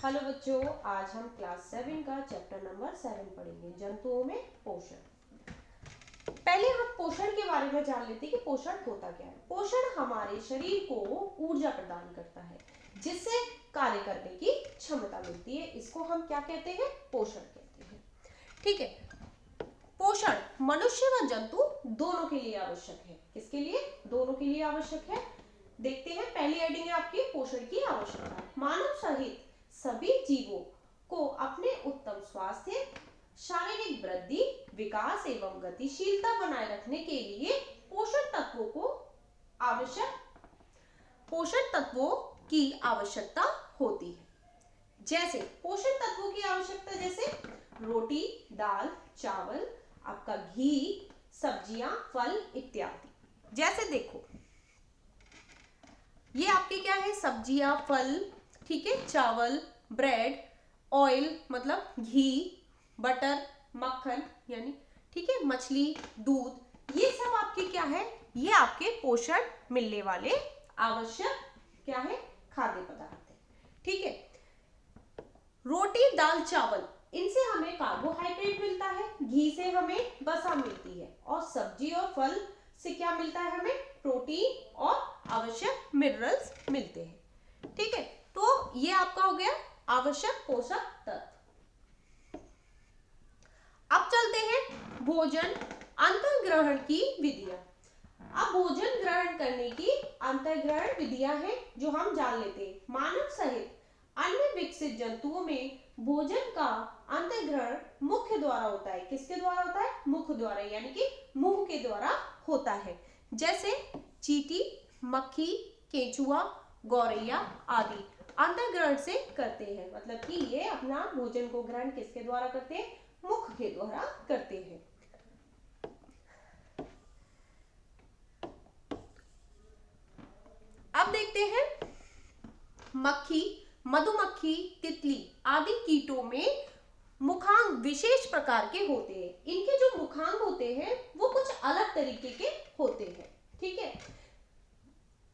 Hello बच्चों, आज हम क्लास 7 का चैप्टर नंबर 7 पढ़ेंगे, जंतुओं में पोषण। पहले हम पोषण के बारे में जान लेते हैं कि पोषण होता क्या है। पोषण हमारे शरीर को ऊर्जा प्रदान करता है जिससे कार्य करने की क्षमता मिलती है। इसको हम क्या कहते हैं? पोषण कहते हैं। ठीक है। पोषण मनुष्य व जंतु दोनों के लिए आवश्यक है। किसके लिए? दोनों के लिए आवश्यक है। देखते हैं, पहली हेडिंग है आपकी पोषण की आवश्यकता। मानव सहित सभी जीवों को अपने उत्तम स्वास्थ्य, शारीरिक वृद्धि, विकास एवं गतिशीलता बनाए रखने के लिए पोषण तत्वों की आवश्यकता होती है। जैसे पोषण तत्वों की आवश्यकता जैसे रोटी, दाल, चावल, आपका घी, सब्जियां, फल इत्यादि। जैसे देखो, ये आपके क्या है? सब्जियां, फल, ठीक है, चावल, ब्रेड, ऑयल मतलब घी, बटर, मक्खन यानी, ठीक है, मछली, दूध, ये सब आपके क्या है? ये आपके पोषण मिलने वाले आवश्यक क्या है? खाद्य पदार्थ है। ठीक है। रोटी, दाल, चावल, इनसे हमें कार्बोहाइड्रेट मिलता है, घी से हमें वसा मिलती है, और सब्जी और फल से क्या मिलता है? हमें प्रोटीन और आवश्यक मिनरल्स मिलते हैं। ठीक है, तो ये आपका हो गया आवश्यक पोषक तत्व। अब चलते हैं भोजन अंतर्ग्रहण की विधियां। अब भोजन ग्रहण करने की अंतर्ग्रहण विधियां हैं जो हम जान लेते हैं। मानव सहित अन्य विकसित जंतुओं में भोजन का अंतर्ग्रहण मुख्य द्वारा होता है। किसके द्वारा होता है? मुख द्वारा, यानी कि मुंह के द्वारा होता है। जैसे चींटी, मक्खी, केंचुआ, गौरैया आदि अंतर्ग्रहण से करते हैं। मतलब कि ये अपना भोजन को ग्रहण किसके द्वारा करते हैं? मुख के द्वारा करते हैं। अब देखते हैं, मक्खी, मधुमक्खी, तितली आदि कीटों में मुखांग विशेष प्रकार के होते हैं। इनके जो मुखांग होते हैं वो कुछ अलग तरीके के होते हैं। ठीक है।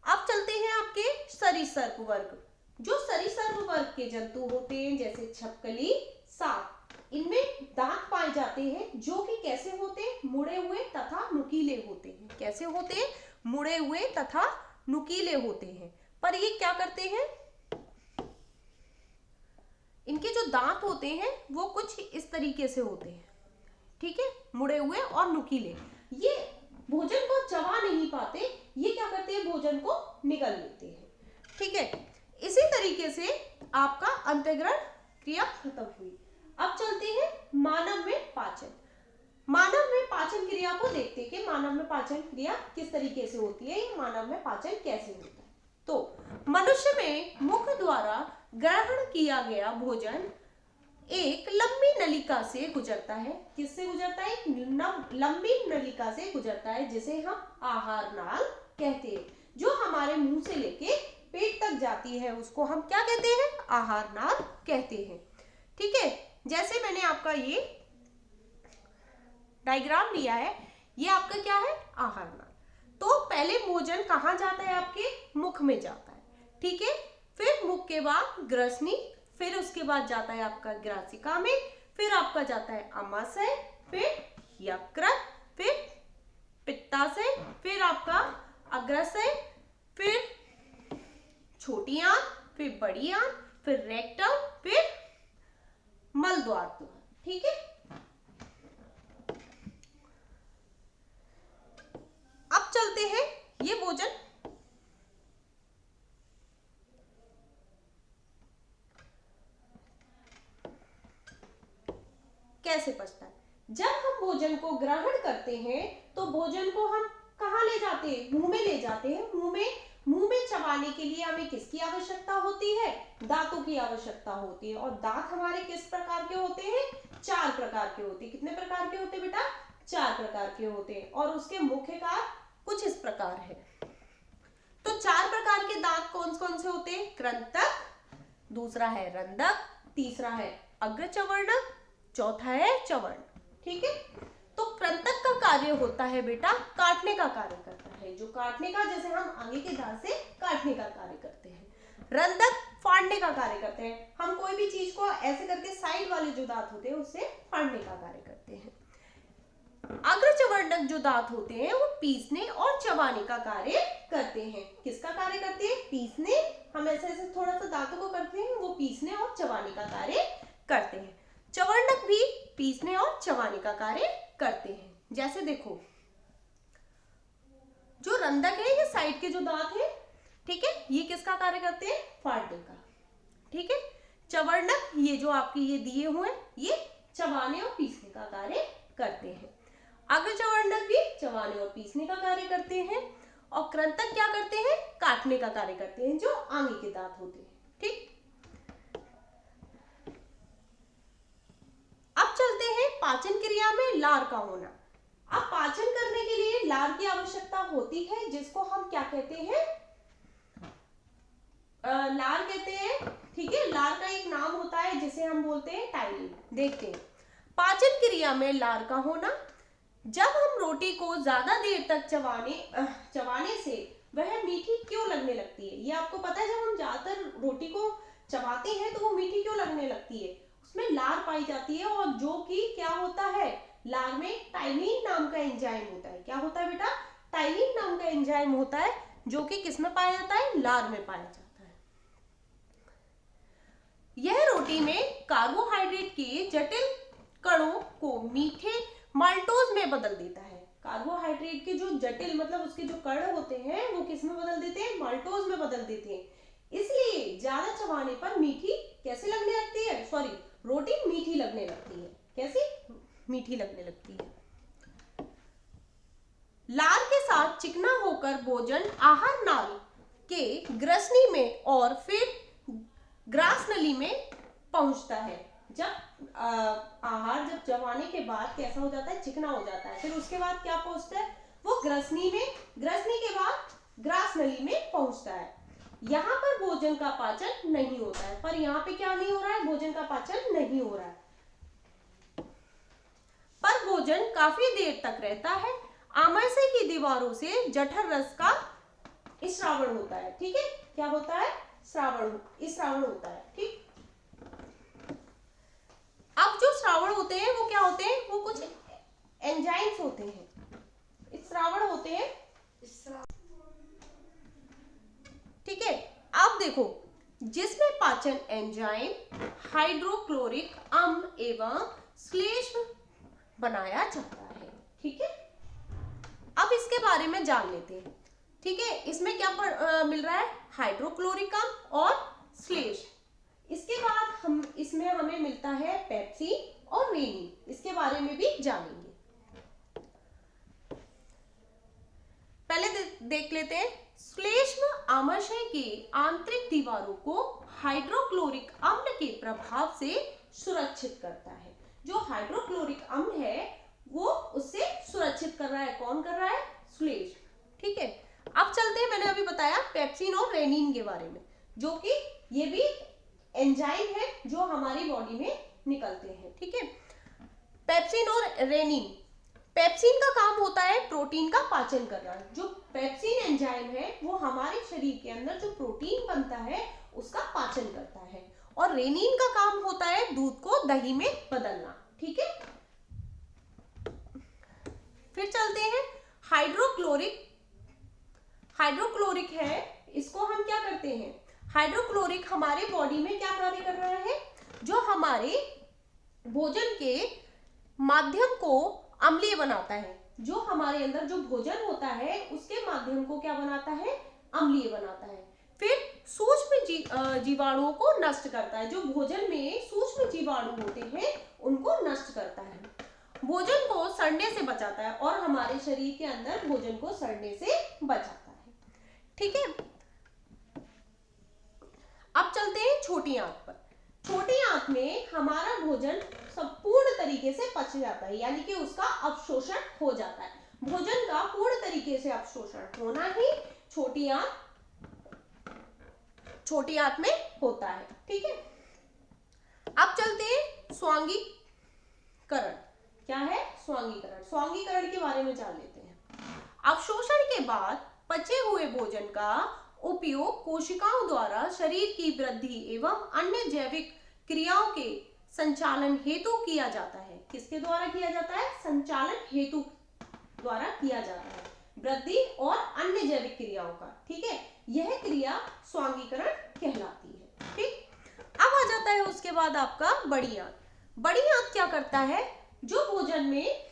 अब चलते हैं आपके सरीसृप वर्ग। जो सरीसृप वर्ग के जंतु होते हैं जैसे छिपकली, सांप, इनमें दांत पाए जाते हैं जो कि कैसे होते हैं? मुड़े हुए तथा नुकीले होते हैं। कैसे होते हैं? मुड़े हुए तथा नुकीले होते हैं। पर ये क्या करते हैं? इनके जो दांत होते हैं वो कुछ इस तरीके से होते हैं। ठीक है, मुड़े हुए और नुकीले। ये भोजन को चबा नहीं पाते, ये क्या करते हैं? भोजन को निगल लेते हैं। ठीक है, इसी तरीके से आपका अंतर्ग्रहण क्रिया खत्म हुई। अब चलते हैं मानव में पाचन। मानव में पाचन क्रिया को देखते हैं कि मानव में पाचन क्रिया किस तरीके से होती है, या मानव में पाचन कैसे होता है। तो मनुष्य में मुख द्वारा ग्रहण किया गया भोजन एक लंबी नलिका से गुजरता है। किससे गुजरता है? एक लंबी नलिका से गुजरता है जिसे हम आहार नाल कहते हैं। जो हमारे मुंह से लेके पेट तक जाती है उसको हम क्या कहते हैं? आहार नाल कहते हैं। ठीक है, जैसे मैंने आपका ये डायग्राम लिया है, ये आपका क्या है? आहार नाल। तो पहले भोजन कहाँ जाता है? आपके मुख में जाता है। ठीक है, फिर मुख के बाद ग्रसनी, फिर उसके बाद जाता है आपका ग्रासिका में, फिर आपका जाता है अमाशय, फिर यकृत, फिर पित्ताशय, फिर आपका अग्राशय, फिर छोटी आंत, फिर बड़ी आंत, फिर रेक्टम, फिर मल द्वार। ठीक है। अब चलते हैं, ये भोजन कैसे पचता है। जब हम भोजन को ग्रहण करते हैं तो भोजन को हम कहाँ ले जाते हैं? मुंह में ले जाते हैं। मुंह में चबाने के लिए हमें किसकी आवश्यकता होती है? दांतों की आवश्यकता होती है। और दांत हमारे किस प्रकार के होते हैं? 4 प्रकार के होते हैं। कितने प्रकार के होते हैं बेटा? 4 प्रकार के होते हैं। और उसके मुख्य कार्य कुछ इस प्रकार है। तो 4 प्रकार के दांत कौन कौन से होते हैं? कृंतक, दूसरा है रंधक, तीसरा है अग्रचवर्णक, चौथा है चवर्ण। ठीक है। तो कृंतक का कार्य होता है बेटा काटने का कार्य करता है। जो काटने का, जैसे हम आगे के दांत से काटने का कार्य करते हैं। रंधक फाड़ने फाड़ने का कार्य करते हैं। हम कोई भी चीज को ऐसे करके साइड वाले जो दांत होते हैं उससे फाड़ने का कार्य करते हैं। अग्रचवर्णक जो दांत होते हैं वो पीसने और चबाने का कार्य करते हैं। किसका कार्य करते हैं? पीसने, हम ऐसे ऐसे थोड़ा सा दांतों को करते हैं, वो पीसने और चबाने का कार्य करते हैं। चवर्णक भी पीसने और चबाने का कार्य करते हैं। जैसे देखो, जो रंधक है, ये साइड के जो दांत हैं, ठीक है, ये किसका कार्य करते हैं? फाड़ने का। ठीक है, चवर्णक ये जो आपके ये दिए हुए, ये चबाने और पीसने का कार्य करते हैं। अग्रचवर्णक भी चबाने और पीसने का कार्य करते हैं, और कृंतक क्या करते हैं? काटने का कार्य करते हैं, जो आगे के दांत होते हैं। ठीक, अब चलते हैं पाचन क्रिया में लार का होना। अब पाचन करने के लिए लार की आवश्यकता होती है, जिसको हम क्या कहते हैं? लार कहते हैं। ठीक है, लार का एक नाम होता है जिसे हम बोलते हैं टाइलिन। देखते हैं पाचन क्रिया में लार का होना। जब हम रोटी को ज्यादा देर तक चबाने से वह मीठी क्यों लगने लगती है? ये आपको पता है, जब हम ज्यादातर रोटी को चबाते हैं तो वो मीठी क्यों लगने लगती है? उसमें लार पाई जाती है, और जो कि क्या होता है, लार में टाइलिन नाम का एंजाइम होता है। क्या होता है बेटा? टाइलिन नाम का एंजाइम होता है, जो कि किस में पाया जाता है? लार में पाया जाता है। यह रोटी में कार्बोहाइड्रेट के जटिल कणों को मीठे माल्टोज में बदल देता है। कार्बोहाइड्रेट के जो जटिल, मतलब उसके जो कण होते हैं, वो किस में बदल देते हैं? माल्टोज में बदल देते हैं। इसलिए ज्यादा चबाने पर मीठी कैसे लगने लगती है? सॉरी, रोटी मीठी लगने लगती है। कैसी? मीठी लगने लगती है। लार के साथ चिकना होकर भोजन आहार नाल के ग्रसनी में और फिर ग्रास नली में पहुंचता है। जब आहार जब चबाने के बाद कैसा हो जाता है? चिकना हो जाता है। फिर उसके बाद क्या पहुंचता है? वो ग्रसनी में, ग्रसनी के बाद ग्रास नली में पहुंचता है। यहाँ पर भोजन का पाचन नहीं होता है। पर यहाँ पे क्या नहीं हो रहा है? भोजन का पाचन नहीं हो रहा है, पर भोजन काफी देर तक रहता है। आमाशय की दीवारों से जठर रस का स्रावण होता है। ठीक है, क्या होता है? स्रावण होता है। ठीक, अब जो श्रावण होते हैं वो क्या होते हैं? वो कुछ एंजाइम्स होते हैं, श्रावण होते हैं। ठीक है, अब देखो, जिसमें पाचन एंजाइम, हाइड्रोक्लोरिक अम्ल एवं श्लेष्म बनाया जाता है। ठीक है, अब इसके बारे में जान लेते हैं। ठीक है, इसमें क्या मिल रहा है? हाइड्रोक्लोरिक अम्ल और श्लेष्म। इसके बाद इसमें हमें मिलता है पेप्सिन और रेनिन। इसके बारे में भी जानेंगे। पहले देख लेते हैं। श्लेष्म आमाशय के आंतरिक दीवारों को हाइड्रोक्लोरिक अम्ल के प्रभाव से सुरक्षित करता है। जो हाइड्रोक्लोरिक अम्ल है वो उससे सुरक्षित कर रहा है। कौन कर रहा है? श्लेष्म। ठीक है, अब चलते हैं, मैंने अभी बताया पेप्सिन और रेनिन के बारे में, जो कि ये भी एंजाइम है जो हमारी बॉडी में निकलते हैं। ठीक है, पेप्सिन और रेनिन। पेप्सिन का काम होता है प्रोटीन का पाचन करना। जो पेप्सिन एंजाइम है वो हमारे शरीर के अंदर जो प्रोटीन बनता है उसका पाचन करता है, और रेनिन का काम होता है दूध को दही में बदलना। ठीक है, फिर चलते हैं हाइड्रोक्लोरिक है, इसको हम क्या करते हैं? हाइड्रोक्लोरिक हमारे बॉडी में क्या कार्य कर रहा है? जो हमारे भोजन के माध्यम को अम्लीय बनाता है। जो हमारे अंदर जो भोजन होता है उसके माध्यम को क्या बनाता है? अम्लीय बनाता है। फिर सूक्ष्म जीवाणुओं को नष्ट करता है। जो भोजन में सूक्ष्म जीवाणु होते हैं उनको नष्ट करता है। भोजन को सड़ने से बचाता है, और हमारे शरीर के अंदर भोजन को सड़ने से बचाता है। ठीक है, अब चलते हैं छोटी आंत पर। छोटी आंत में हमारा भोजन संपूर्ण तरीके से पच जाता है, यानी कि उसका अवशोषण हो जाता है। भोजन का पूर्ण तरीके से अवशोषण होना ही छोटी आंत में होता है। ठीक है, अब चलते हैं स्वांगीकरण। क्या है? स्वांगीकरण। स्वांगीकरण के बारे में जान लेते हैं। अवशोषण के बाद पचे हुए भोजन का उपयोग कोशिकाओं द्वारा शरीर की वृद्धि एवं अन्य जैविक क्रियाओं के संचालन हेतु किया जाता है। किसके द्वारा किया जाता है? संचालन हेतु द्वारा किया जाता है, वृद्धि और अन्य जैविक क्रियाओं का। ठीक है, यह क्रिया स्वांगीकरण कहलाती है। ठीक, अब आ जाता है उसके बाद आपका बड़ी आंत। बड़ी आंत क्या करता है? जो भोजन में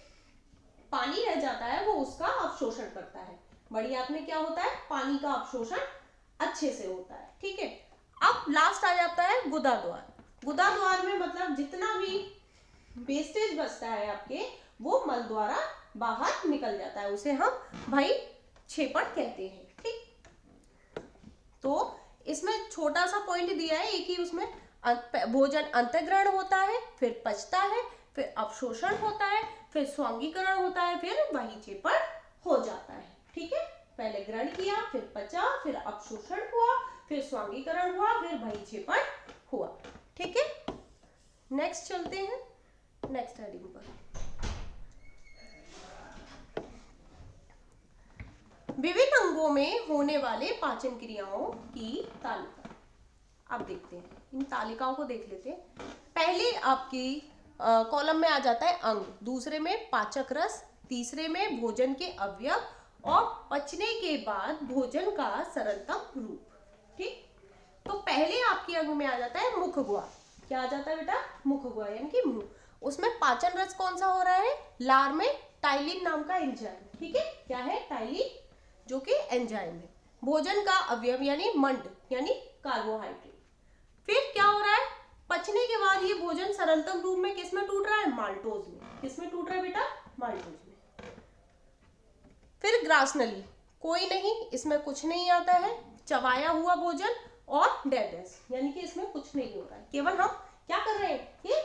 पानी रह जाता है वो उसका अवशोषण करता है। बड़ी आंत में क्या होता है? पानी का अवशोषण अच्छे से होता है। ठीक है, अब लास्ट आ जाता है गुदा द्वार। गुदा द्वार में मतलब जितना भी वेस्टेज बचता है आपके, वो मल द्वारा बाहर निकल जाता है, उसे हम भाई क्षेपण कहते हैं। ठीक, तो इसमें छोटा सा पॉइंट दिया है एक ही, उसमें भोजन अंतःग्रहण होता है, फिर पचता है, फिर अवशोषण होता है, फिर स्वांगीकरण होता है, फिर बहिक्षेपण हो जाता है। ठीक है, पहले ग्रहण किया, फिर पचा, फिर अवशोषण हुआ, फिर स्वांगीकरण हुआ, फिर बहिक्षेपण हुआ। ठीक है, नेक्स्ट चलते हैं नेक्स्ट हेडिंग पर। विभिन्न अंगों में होने वाले पाचन क्रियाओं की तालिका। अब देखते हैं, इन तालिकाओं को देख लेते हैं। पहले आपकी कॉलम में आ जाता है अंग, दूसरे में पाचक रस, तीसरे में भोजन के अवयव और पचने के बाद भोजन का सरलतम रूप। ठीक, तो पहले आपके अंग में आ जाता है मुख गुहा। क्या आ जाता है बेटा? मुख गुहा यानी कि मुंह। उसमें पाचन रस कौन सा हो रहा है? लार में टाइलिन नाम का एंजाइम। ठीक है, क्या है? टाइलिन, जो कि एंजाइम है। भोजन का अवयव यानी मंड यानी कार्बोहाइड्रेट। फिर क्या हो रहा है? पचने के बाद ये भोजन सरलतम रूप में किस में टूट रहा है? माल्टोज में। किस में टूट रहा है बेटा? माल्टोज में। फिर ग्रासनली, कोई नहीं, इसमें कुछ नहीं आता है, चबाया हुआ भोजन और डेडेस, यानी कि इसमें कुछ नहीं हो रहा है, केवल हम क्या कर रहे हैं? ये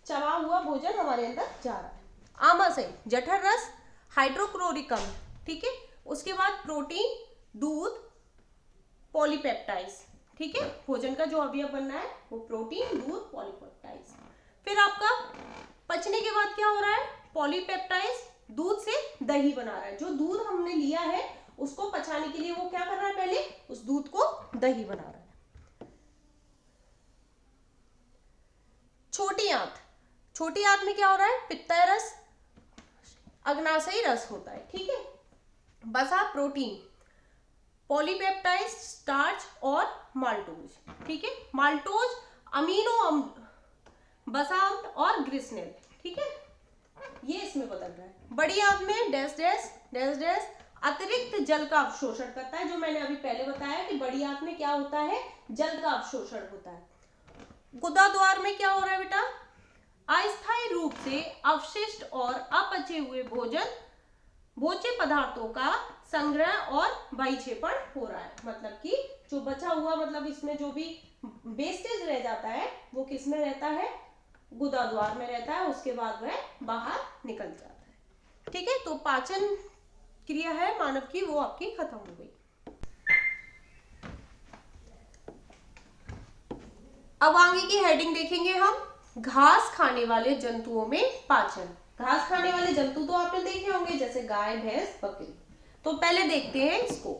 चबा हुआ भोजन हमारे अंदर जा रहा है। आमाशय, जठर रस, हाइड्रोक्लोरिक अम्ल। ठीक है, उसके बाद प्रोटीन, दूध, पॉलीपेप्टाइड्स। ठीक है, भोजन का जो अवयव बनना है वो प्रोटीन, दूध, पॉलीपेप्टाइड्स। फिर आपका पचने के बाद क्या हो रहा है? पॉलीपेप्टाइड्स दूध से दही बना रहा है। जो दूध हमने लिया है उसको पचाने के लिए वो क्या कर रहा है? पहले उस दूध को दही बना रहा है। छोटी आंत, छोटी आंत में क्या हो रहा है? पित्तय रस, अग्नाशयी रस होता है। ठीक है, बसा, प्रोटीन, पॉलीपेप्टाइड, स्टार्च और माल्टोज। ठीक है, माल्टोज अमीनो अम्ल, बसा अम्ल और ग्लिसरॉल। ठीक है, ये इसमें बदल रहा है। बड़ी आंत में डैश डैश डैश डैश अतिरिक्त जल का अवशोषण करता है, जो मैंने अभी पहले बताया कि बड़ी आंत में क्या होता है? जल का अवशोषण होता है। गुदा द्वार में क्या हो रहा है बेटा? अस्थायी रूप से अवशिष्ट और अपचे हुए भोज्य पदार्थों का संग्रह और बहिक्षेपण हो रहा है। मतलब कि जो बचा हुआ, मतलब इसमें जो भी वेस्टेज रह जाता है वो किस में रहता है? गुदा द्वार में रहता है, उसके बाद वह बाहर निकल जाता है। ठीक है, तो पाचन क्रिया है मानव की, वो आपकी खत्म हो गई। अब आगे की हेडिंग देखेंगे हम, घास खाने वाले जंतुओं में पाचन। घास खाने वाले जंतु तो आपने देखे होंगे, जैसे गाय, भैंस, बकरी। तो पहले देखते हैं इसको।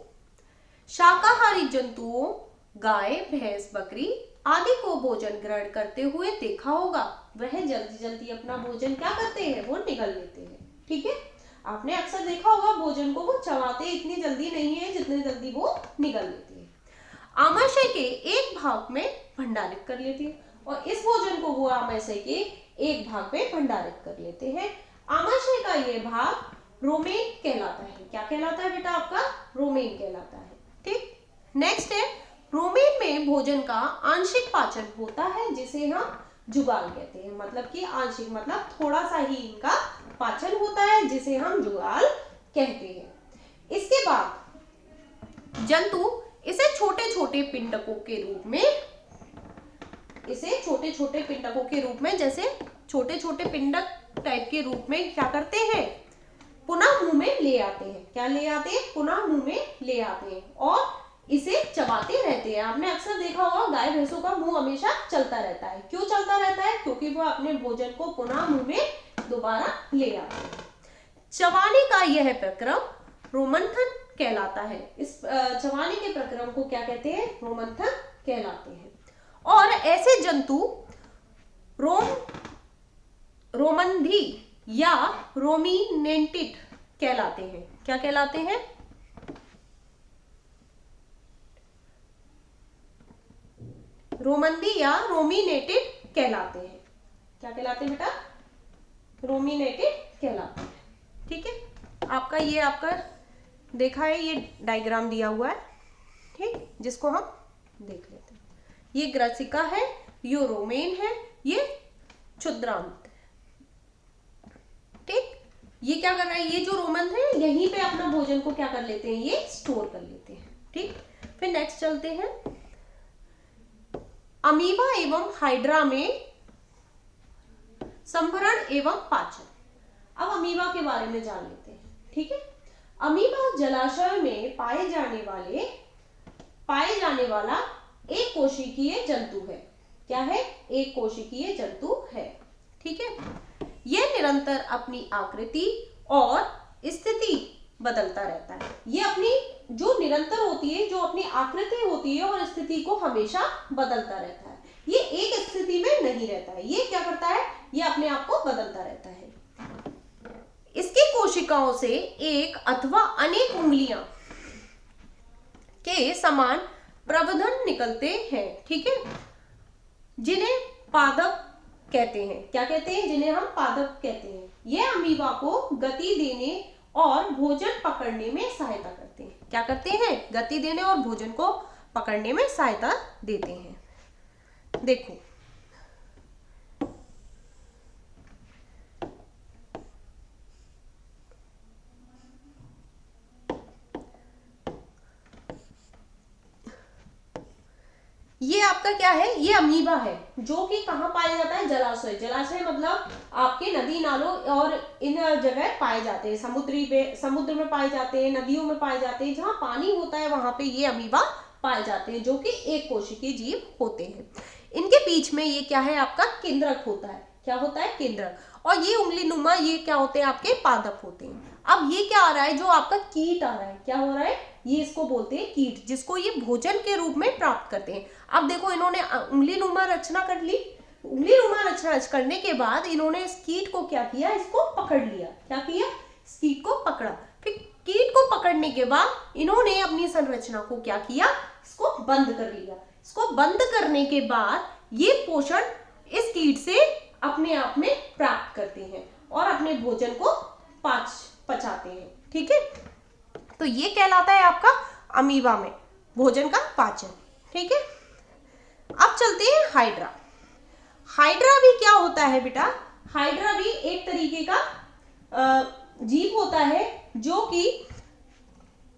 शाकाहारी जंतुओं गाय, भैंस, बकरी आदि को भोजन ग्रहण करते हुए देखा होगा। वह जल्दी जल्दी अपना भोजन क्या करते हैं? वो निगल लेते हैं। ठीक है, आपने अक्सर देखा होगा भोजन को वो चबाते इतनी जल्दी नहीं है जितनी जल्दी वो निगल लेते हैं। आमाशय के एक भाग में भंडारित कर लेते हैं और इस भोजन को वो आमाशय के एक भाग में भंडारित कर लेते हैं। आमाशय का ये भाग रोमेन कहलाता है। क्या कहलाता है बेटा? आपका रोमेन कहलाता है। ठीक, नेक्स्ट है, रोमेन में भोजन का आंशिक पाचन होता है, जिसे हम जुगाल कहते हैं। मतलब कि आंशिक मतलब थोड़ा सा ही इनका पाचन होता है, जिसे हम जुगाल कहते हैं। इसके बाद जंतु इसे छोटे छोटे पिंडकों के रूप में, जैसे छोटे छोटे पिंडक टाइप के रूप में क्या करते हैं? पुनः मुंह में ले आते हैं। क्या ले आते हैं? पुनः मुंह में ले आते हैं और इसे चबाते रहते हैं। आपने अक्सर देखा होगा गाय भैंसों का मुंह हमेशा चलता रहता है। क्यों चलता रहता है? क्योंकि वो अपने भोजन को पुनः मुंह में दोबारा ले आते हैं। चबाने का यह प्रक्रम रोमंथन कहलाता है। इस चबाने के प्रक्रम को क्या कहते हैं? रोमंथन कहलाते हैं। और ऐसे जंतु रोमंधी या रोमिनेंटिड कहलाते हैं। क्या कहलाते हैं? रोमंदी या रोमिनेटेड कहलाते हैं। क्या कहलाते हैं बेटा? रोमिनेटेड कहलाते हैं। ठीक है, आपका देखा है, ये डायग्राम दिया हुआ है, ठीक, जिसको हम देख लेते हैं। ये ग्रसिका है, ये रोमेन है, ये क्षुद्रांत है। ठीक, ये क्या कर रहा है? ये जो रोमन है यहीं पे अपना भोजन को क्या कर लेते हैं? ये स्टोर कर लेते हैं। ठीक, फिर नेक्स्ट चलते हैं। अमीबा एवं हाइड्रा में संभरण एवं पाचन। अब अमीबा के बारे में जान लेते हैं। ठीक है, अमीबा जलाशय में पाए जाने वाला एक कोशिकीय जंतु है। क्या है? एक कोशिकीय जंतु है। ठीक है, यह निरंतर अपनी आकृति और स्थिति बदलता रहता है। ये अपनी जो निरंतर होती है, जो अपनी आकृति होती है और स्थिति को हमेशा बदलता रहता है। ये एक स्थिति में नहीं रहता है। ये क्या करता है? ये अपने आप को बदलता रहता है। इसकी कोशिकाओं से एक अथवा अनेक उंगलियां के समान प्रवर्धन निकलते हैं। ठीक है, जिन्हें पादप कहते हैं। क्या कहते हैं? जिन्हें हम पादप कहते हैं। यह अमीबा को गति देने और भोजन पकड़ने में सहायता करते हैं। क्या करते हैं? गति देने और भोजन को पकड़ने में सहायता देते हैं। देखो, ये आपका क्या है? ये अमीबा है, जो कि कहाँ पाया जाता है? जलाशय। जलाशय मतलब आपके नदी नालों और इन जगह पाए जाते हैं। समुद्र में पाए जाते हैं, नदियों में पाए जाते हैं। जहाँ पानी होता है वहां पे ये अमीबा पाए जाते हैं, जो कि एक कोशिकीय जीव होते हैं। इनके बीच में ये क्या है? आपका केंद्रक होता है। क्या होता है? केंद्रक। और ये उंगली नुमा, ये क्या होते हैं? आपके पादप होते हैं। अब ये क्या आ रहा है? जो आपका कीट आ रहा है, क्या हो रहा है? ये इसको बोलते हैं कीट, जिसको ये भोजन के रूप में प्राप्त करते हैं। अब देखो, इन्होंने उंगली नुमा रचना कर ली। उंगली नुमा रचना करने के बाद इन्होंने इस कीट को क्या किया? इसको पकड़ लिया। क्या किया? इस कीट को पकड़ा। फिर कीट को पकड़ने के बाद इन्होंने अपनी संरचना को क्या किया? इसको बंद कर लिया। इसको बंद करने के बाद ये पोषण इस कीट से अपने आप में प्राप्त करते हैं और अपने भोजन को पचाते हैं। ठीक है, तो ये कहलाता है आपका अमीबा में भोजन का पाचन। ठीक है, अब चलते हैं हाइड्रा। हाइड्रा भी क्या होता है बेटा? हाइड्रा भी एक तरीके का जीव होता है, जो कि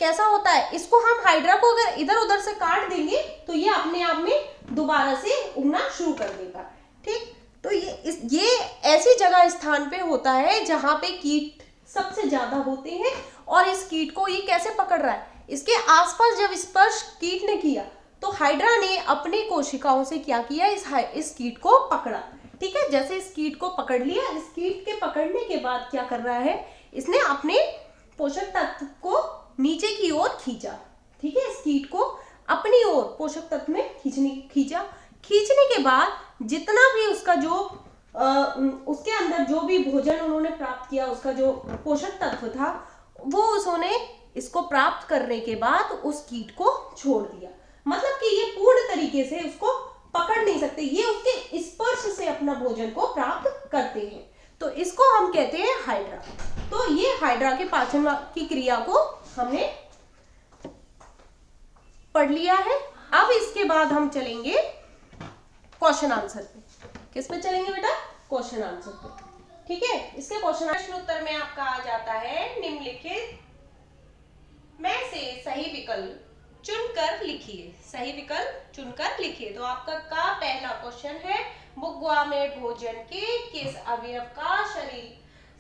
कैसा होता है? इसको हम हाइड्रा को अगर इधर उधर से काट देंगे तो ये अपने आप में दोबारा से उगना शुरू कर देगा। ठीक, तो ये ऐसी जगह स्थान पे होता है जहां पे कीट सबसे ज्यादा होते हैं। और इस कीट को ये कैसे पकड़ रहा है? इसके आसपास जब स्पर्श कीट ने किया तो हाइड्रा ने अपनी कोशिकाओं से क्या किया? इस कीट को पकड़ा। ठीक है, जैसे इस कीट को पकड़ लिया, इस कीट के पकड़ने के बाद क्या कर रहा है? इसने अपने पोषक तत्व को नीचे की ओर खींचा। ठीक है, इस कीट को अपनी ओर पोषक तत्व में खींचने के बाद जितना भी उसका जो उसके अंदर जो भी भोजन उन्होंने प्राप्त किया, उसका जो पोषक तत्व था, वो उसने इसको प्राप्त करने के बाद उस कीट को छोड़ दिया। मतलब कि ये पूर्ण तरीके से उसको पकड़ नहीं सकते, ये उसके स्पर्श से अपना भोजन को प्राप्त करते हैं। तो इसको हम कहते हैं हाइड्रा। तो ये हाइड्रा के पाचन की क्रिया को हमने पढ़ लिया है। अब इसके बाद हम चलेंगे क्वेश्चन आंसर पे। किस पे चलेंगे बेटा? क्वेश्चन आंसर पे। ठीक है, इसके प्रश्न उत्तर में आपका आ जाता है, निम्नलिखित में से सही विकल्प चुनकर लिखिए। सही विकल्प चुनकर लिखिए। तो आपका पहला क्वेश्चन है, मुगवा में भोजन के किस अवयव का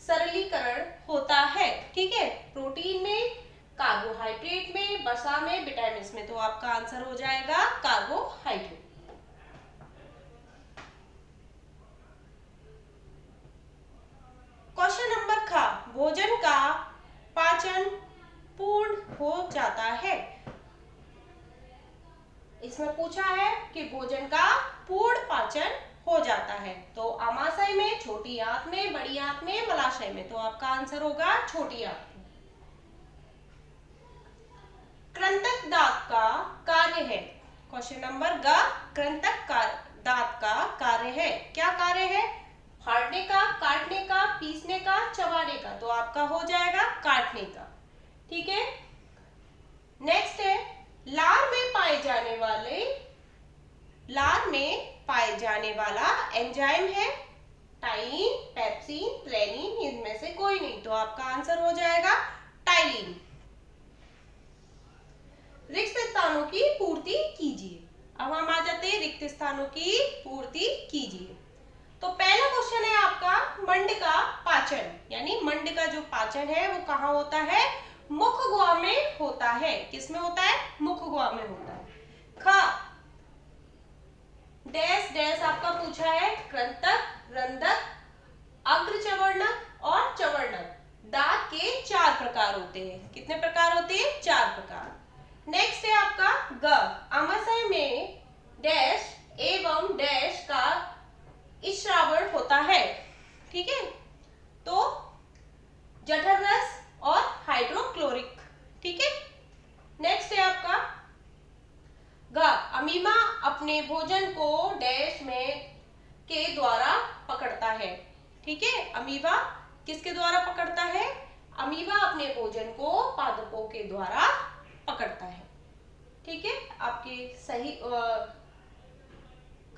सरलीकरण होता है? ठीक है, प्रोटीन में, कार्बोहाइड्रेट में, वसा में, विटामिन में। तो आपका आंसर हो जाएगा कार्बोहाइड्रेट। क्वेश्चन नंबर ख, भोजन का पाचन पूर्ण हो उसके भोजन का पूर्ण पाचन हो जाता है। तो आमाशय में, छोटी आंत में, बड़ी आंत में, मलाशय में। तो आपका आंसर होगा छोटी आंत में। कृंतक दांत का कार्य है। क्वेश्चन नंबर ग, कृंतक दांत का कार्य है। क्या कार्य है? फाड़ने का, काटने का, पीसने का, चबाने का। तो आपका हो जाएगा काटने का। ठीक है। नेक्स्ट है, लार में पाए जाने वाला एंजाइम है टाइन, पेप्सिन, प्लेनिन, इनमें से कोई नहीं। तो आपका आंसर हो जाएगा टाइलिन। रिक्त स्थानों की पूर्ति कीजिए। अब हम आ जाते हैं रिक्त स्थानों की पूर्ति कीजिए। तो पहला क्वेश्चन है आपका मंड का पाचन, यानी मंड का जो पाचन है वो कहाँ होता है? मुख गुहा में होता है। किसमें होता है? मुख गुहा में होता है। ख, डैश डैश आपका पूछा है, कृंतक, रंधक, अग्रचवर्णक और चवर्णक। दांत के 4 प्रकार होते हैं। कितने प्रकार होते हैं? 4 प्रकार। नेक्स्ट है आपका ग, आमाशय में डैश एवं डैश का श्रावण होता है। ठीक है। तो जठर रस और हाइड्रोक्लोरिक। ठीक है। नेक्स्ट है आपका ग, अमीबा अपने भोजन को डैश में के द्वारा पकड़ता है। ठीक है। अमीबा किसके द्वारा पकड़ता है? अमीबा अपने भोजन को पादपों के द्वारा पकड़ता है। ठीक है। आपके सही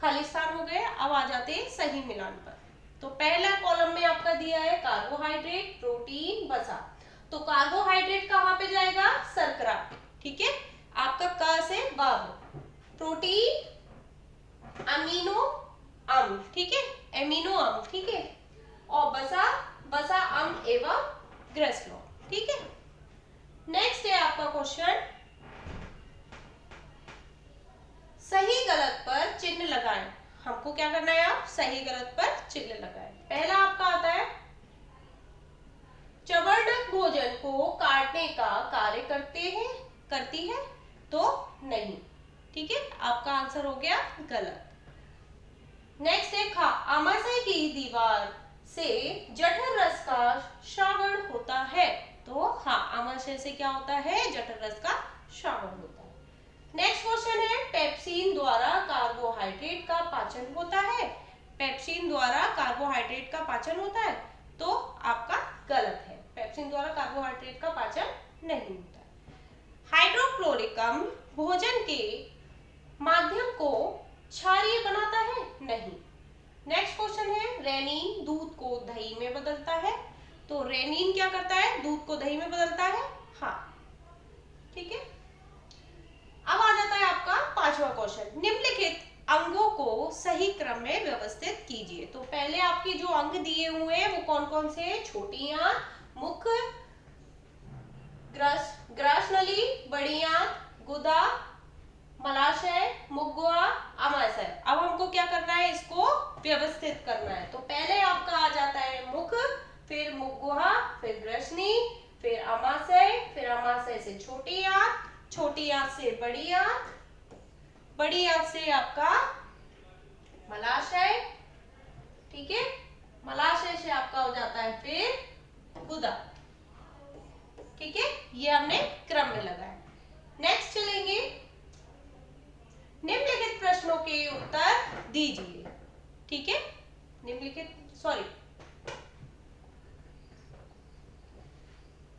खाली स्थान हो गए। अब आ जाते हैं सही मिलान पर। तो पहला कॉलम में आपका दिया है कार्बोहाइड्रेट, प्रोटीन, वसा। तो कार्बोहाइड्रेट कहाँ पे जाएगा? शर्करा। ठीक है। आपका क से ब, प्रोटीन, अमीनो अम्ल। ठीक है, एमिनो अम्ल। ठीक है। और वसा, वसा अम्ल एवं ग्रेसलॉल। ठीक है। नेक्स्ट है आपका क्वेश्चन, सही गलत पर चिन्ह लगाएं। हमको क्या करना है? आप सही गलत पर चिन्ह लगाएं। पहला आपका आता है, चवर्णक भोजन को काटने का कार्य करती है। तो नहीं। ठीक है। आपका आंसर हो गया गलत। नेक्स्ट है खा, आमाशय की दीवार से जठर रस का श्रावण होता है। तो हाँ, आमाशय से क्या होता है? जठर रस का श्रावण होता है। नेक्स्ट क्वेश्चन है, पेप्सिन द्वारा कार्बोहाइड्रेट का पाचन होता है। पेप्सिन द्वारा कार्बोहाइड्रेट का पाचन होता है। तो आपका गलत है, पेप्सिन द्वारा कार्बोहाइड्रेट का पाचन नहीं होता है। हाइड्रोक्लोरिक अम्ल भोजन के माध्यम को क्षारीय बनाता है? नहीं। नेक्स्ट क्वेश्चन है, रेनिन दूध को दही में बदलता है। तो रेनिन क्या करता है? दूध को दही में बदलता है। हाँ। ठीक है। अब आ जाता है आपका पांचवा क्वेश्चन, निम्नलिखित अंगों को सही क्रम में व्यवस्थित कीजिए। तो पहले आपके जो अंग दिए हुए हैं वो कौन कौन से हैं? छोटी आंत, मुख, ग्रासनली, बड़ी आंत, गुदा, मलाशय, मुखगुहा, आमाशय। अब हमको क्या करना है? इसको व्यवस्थित करना है। तो पहले आपका आ जाता है मुख, फिर मुखगुहा, फिर ग्रसनी, फिर आमाशय, फिर आमाशय से छोटी आंत, छोटी आंत से बड़ी आंत, बड़ी आंत से आपका मलाशय। ठीक है। मलाशय से आपका हो जाता है फिर गुदा। ठीक है। ये हमने क्रम में लगाया। नेक्स्ट चलेंगे, निम्नलिखित प्रश्नों के उत्तर दीजिए। ठीक है।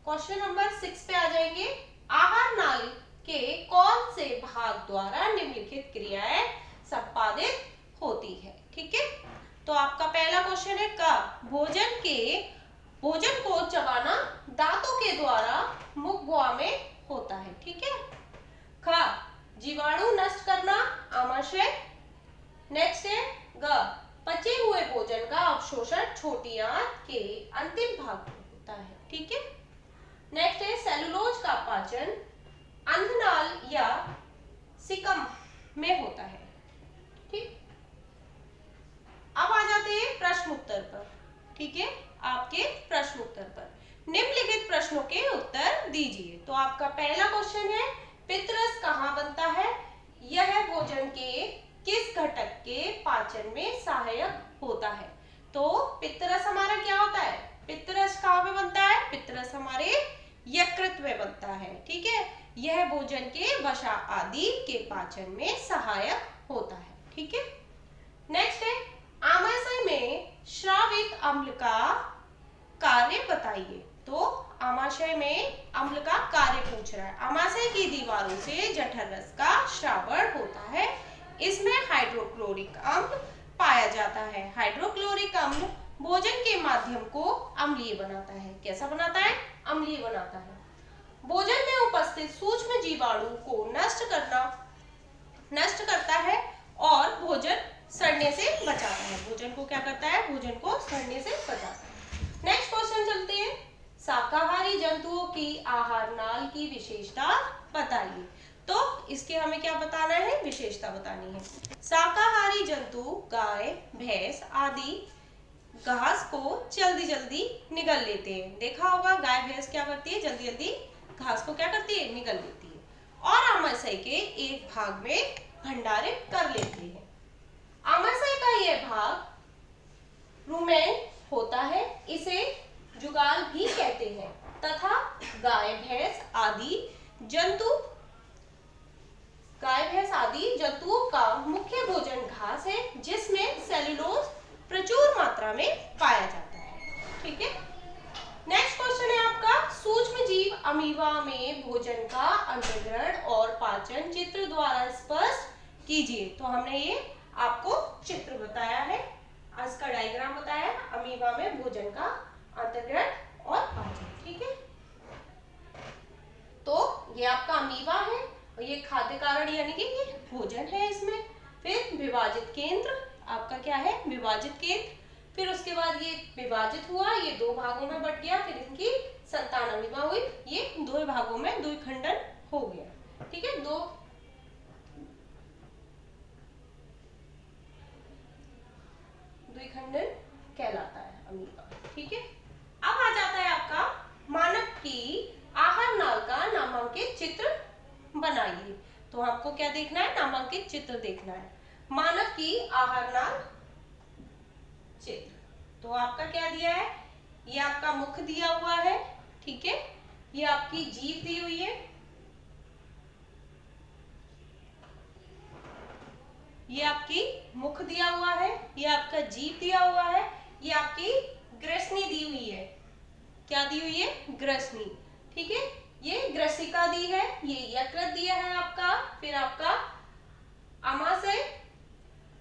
क्वेश्चन नंबर 6 पे आ जाएंगे, आहार नाली के कौन से भाग द्वारा निम्नलिखित क्रियाएं संपादित होती है? ठीक है। तो आपका पहला क्वेश्चन है का, भोजन को चबाना दांतों के द्वारा मुख गुहा में होता है। ठीक है। खा, जीवाणु नष्ट करना आमाशय। नेक्स्ट है ग, पचे हुए भोजन का अवशोषण छोटी आंत के अंतिम भाग में होता है। ठीक है। नेक्स्ट है सेलुलोज का पाचन अंधनाल या सिकम में होता है। ठीक। अब आ जाते हैं प्रश्न उत्तर पर। ठीक है। आपके प्रश्न उत्तर पर निम्नलिखित प्रश्नों के उत्तर दीजिए। तो आपका पहला क्वेश्चन है, पित्तरस कहाँ बनता है? यह भोजन के पाचन में सहायक होता है। तो पित्तरस हमारा क्या होता है? पित्तरस कहाँ पे बनता है? पित्तरस हमारे यकृत में बनता है। ठीक है, यह भोजन के वसा आदि के पाचन में सहायक होता है। ठीक है, नेक्स्ट है आमाशय में श्राविक अम्ल का कार्य बताइए। तो आमाशय में अम्ल का कार्य पूछ रहा है। आमाशय की दीवारों से जठर रस का श्रावण होता है। इसमें हाइड्रोक्लोरिक अम्ल पाया जाता है। हाइड्रोक्लोरिक अम्ल भोजन के माध्यम को अम्लीय बनाता है। कैसा बनाता है? अम्लीय बनाता है। भोजन में उपस्थित सूक्ष्म जीवाणु को नष्ट करता है और भोजन सड़ने से बचाता है। भोजन को क्या करता है? भोजन को सड़ने से बचाता है। नेक्स्ट क्वेश्चन चलते हैं। शाकाहारी जंतुओं की आहार नाल की विशेषता बताइए। तो इसके हमें क्या बताना है? विशेषता बतानी है। शाकाहारी जंतु गाय, भैंस आदि घास को जल्दी जल्दी निगल लेते हैं। देखा होगा गाय भैंस क्या करती है? जल्दी जल्दी घास को क्या करती है? निगल लेती है और आमाशय के एक भाग में भंडारित कर लेती है। आमाशय का यह भाग रुमेन होता है। इसे जुगाल भी कहते हैं तथा गाय भैंस आदि जंतुओं का मुख्य भोजन घास है, जिसमें सेलुलोज प्रचुर मात्रा में पाया जाता है। ठीक है, नेक्स्ट क्वेश्चन है आपका सूक्ष्म जीव अमीबा में भोजन का अंतर्ग्रहण और पाचन चित्र द्वारा स्पष्ट कीजिए। तो हमने ये आपको चित्र बताया है, आज का डायग्राम बताया अमीबा में भोजन का अंतर्ग्रहण और पाचन। ठीक है, तो ये आपका अमीबा है और ये खाद्य कारण यानी कि ये भोजन है इसमें। फिर विभाजित केंद्र आपका क्या है? विभाजित केंद्र। फिर उसके बाद ये विभाजित हुआ, ये दो भागों में बट गया, फिर इनकी संतान अमीबा हुई, ये दो भागों में द्विखंडन हो गया। ठीक है, द्विखंडन कहलाता है अमीबा। ठीक है, अब आ जाता है आपका मानव की आहार नाल का नामांकित चित्र बनाइए। तो आपको क्या देखना है? नामांकित चित्र देखना है। मानव की आहार नाल चित्र। तो आपका क्या दिया है? ये आपका मुख दिया हुआ है। ठीक है, ये आपकी जीभ दी हुई है, ये आपकी मुख दिया हुआ है, ये आपका जीभ दिया हुआ है, ये आपकी ग्रसनी दी हुई है। क्या दी हुई है? ग्रसनी। ठीक है, ये ग्रसिका दी है, ये यकृत दिया है आपका, फिर आपका आमाशय,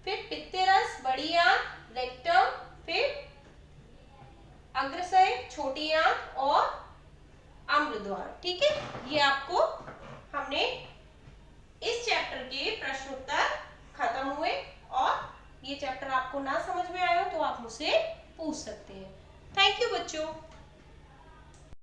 फिर पित्तरस बड़ी आंत, रेक्टम, फिर अग्रशय छोटी आंत और अम्ल द्वार। ठीक है, ये आपको हमने इस चैप्टर के प्रश्न उत्तर खत्म हुए और ये चैप्टर आपको ना समझ में आया हो तो आप मुझसे पूछ सकते हैं। थैंक यू बच्चों।